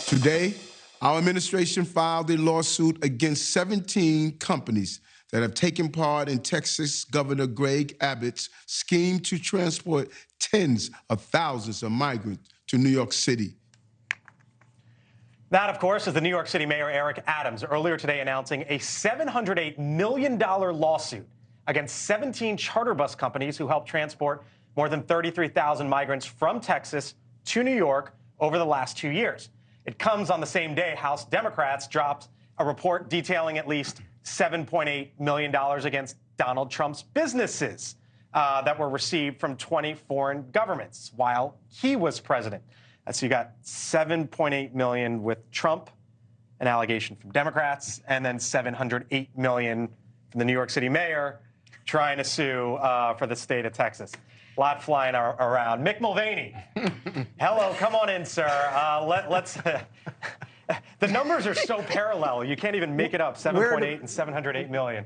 Today, our administration filed a lawsuit against 17 companies that have taken part in Texas Governor Greg Abbott's scheme to transport tens of thousands of migrants to New York City. That, of course, is the New York City Mayor Eric Adams earlier today announcing a $708 million lawsuit against 17 charter bus companies who helped transport more than 33,000 migrants from Texas to New York over the last 2 years. It comes on the same day House Democrats dropped a report detailing at least $7.8 million against Donald Trump's businesses that were received from 20 foreign governments while he was president. So you got $7.8 million with Trump, an allegation from Democrats, and then $708 million from the New York City mayor trying to sue for the state of Texas. A lot flying around. Mick Mulvaney, hello, come on in, sir. Let's. The numbers are so parallel, you can't even make it up. 7.8 and 708 million.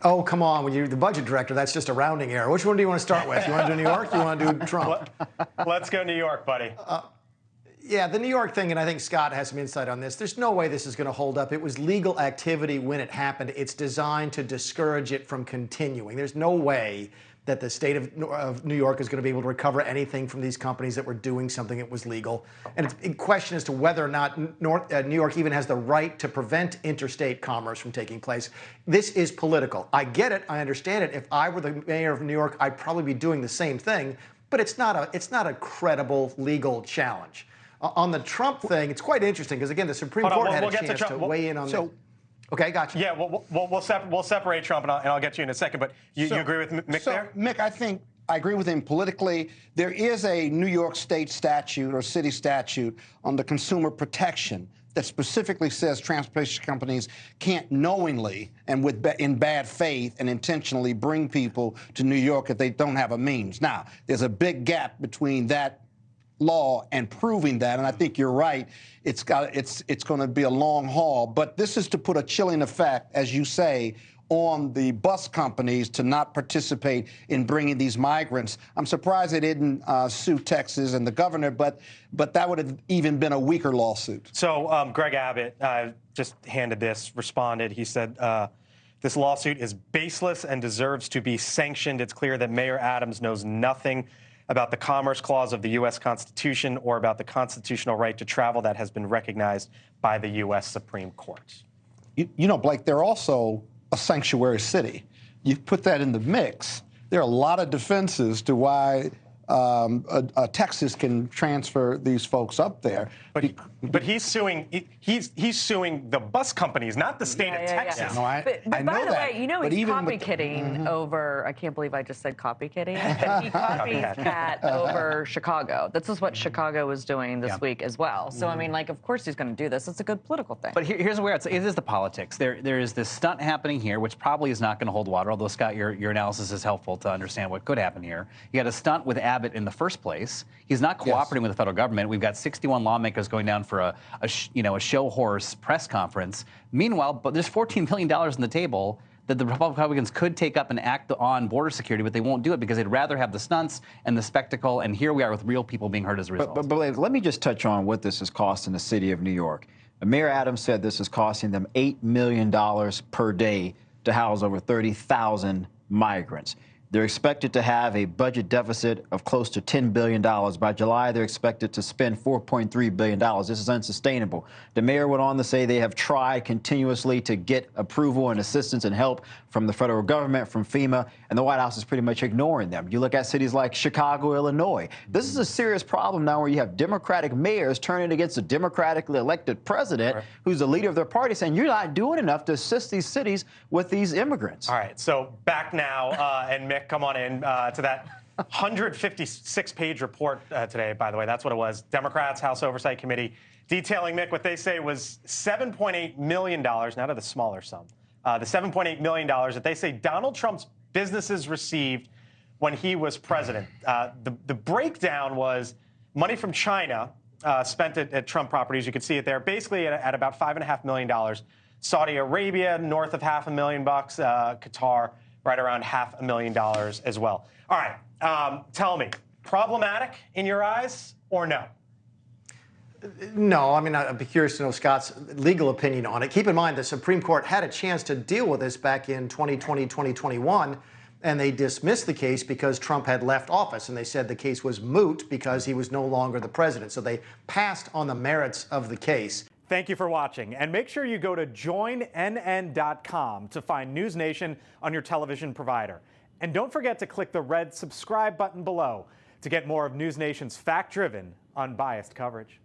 Oh, come on. When you're the budget director, that's just a rounding error. Which one do you want to start with? You want to do New York? You want to do Trump? Let's go New York, buddy. Yeah, the New York thing, and I think Scott has some insight on this. There's no way this is going to hold up. It was legal activity when it happened. It's designed to discourage it from continuing. There's no way that the state of New York is going to be able to recover anything from these companies that were doing something that was legal. And it's in question as to whether or not New York even has the right to prevent interstate commerce from taking place. This is political. I get it. I understand it. If I were the mayor of New York, I'd probably be doing the same thing. But it's not a credible legal challenge. On the Trump thing, it's quite interesting because, again, the Supreme Court had a chance to weigh in on this. Okay, gotcha. Yeah, we'll separate Trump, and I'll get you in a second. But you agree with Mick there? Mick, I agree with him politically. There is a New York State statute or city statute on the consumer protection that specifically says transportation companies can't knowingly and in bad faith and intentionally bring people to New York if they don't have a means. Now, there's a big gap between that law and proving that, and I think you're right. It's going to be a long haul, but this is to put a chilling effect, as you say, on the bus companies to not participate in bringing these migrants. I'm surprised they didn't sue Texas and the governor, but that would have even been a weaker lawsuit. So Greg Abbott just responded. He said, this lawsuit is baseless and deserves to be sanctioned. It's clear that Mayor Adams knows nothing about the Commerce Clause of the U.S. Constitution or about the constitutional right to travel that has been recognized by the U.S. Supreme Court. You know, Blake, they're also a sanctuary city. You put that in the mix, there are a lot of defenses to why Texas can transfer these folks up there. But he's suing. He's suing the bus companies, not the state of Texas. Yeah. No, but by the way, you know, he's copycatting over. I can't believe I just said copycatting. But he copycat over Chicago. This is what Chicago was doing this week as well. So I mean, like, of course he's going to do this. It's a good political thing. But here's where it is the politics. There is this stunt happening here, which probably is not going to hold water. Although Scott, your analysis is helpful to understand what could happen here. You had a stunt with Abbott in the first place. He's not cooperating with the federal government. We've got 61 lawmakers going down for a show horse press conference. Meanwhile, but there's $14 million on the table that the Republicans could take up and act on border security, but they won't do it because they'd rather have the stunts and the spectacle. And here we are with real people being hurt as a result. But let me just touch on what this is costing the city of New York. Mayor Adams said this is costing them $8 million per day to house over 30,000 migrants. They're expected to have a budget deficit of close to $10 billion. By July, they're expected to spend $4.3 billion. This is unsustainable. The mayor went on to say they have tried continuously to get approval and assistance and help from the federal government, from FEMA, and the White House is pretty much ignoring them. You look at cities like Chicago, Illinois. This is a serious problem now where you have Democratic mayors turning against a democratically elected president who's the leader of their party saying you're not doing enough to assist these cities with these immigrants. All right, so back now, and Mick, come on in to that 156-page report today, by the way. That's what it was. Democrats, House Oversight Committee, detailing, Mick, what they say was $7.8 million, not of the smaller sum, the $7.8 million that they say Donald Trump's businesses received when he was president. The breakdown was money from China spent at Trump properties. You can see it there, basically at about $5.5 million. Saudi Arabia, north of $500,000. Qatar, right around $500,000 as well. All right, tell me, problematic in your eyes or no? No, I mean, I'd be curious to know Scott's legal opinion on it. Keep in mind, the Supreme Court had a chance to deal with this back in 2020, 2021, and they dismissed the case because Trump had left office, and they said the case was moot because he was no longer the president. So they passed on the merits of the case. Thank you for watching, and make sure you go to joinnn.com to find NewsNation on your television provider. And don't forget to click the red subscribe button below to get more of NewsNation's fact-driven, unbiased coverage.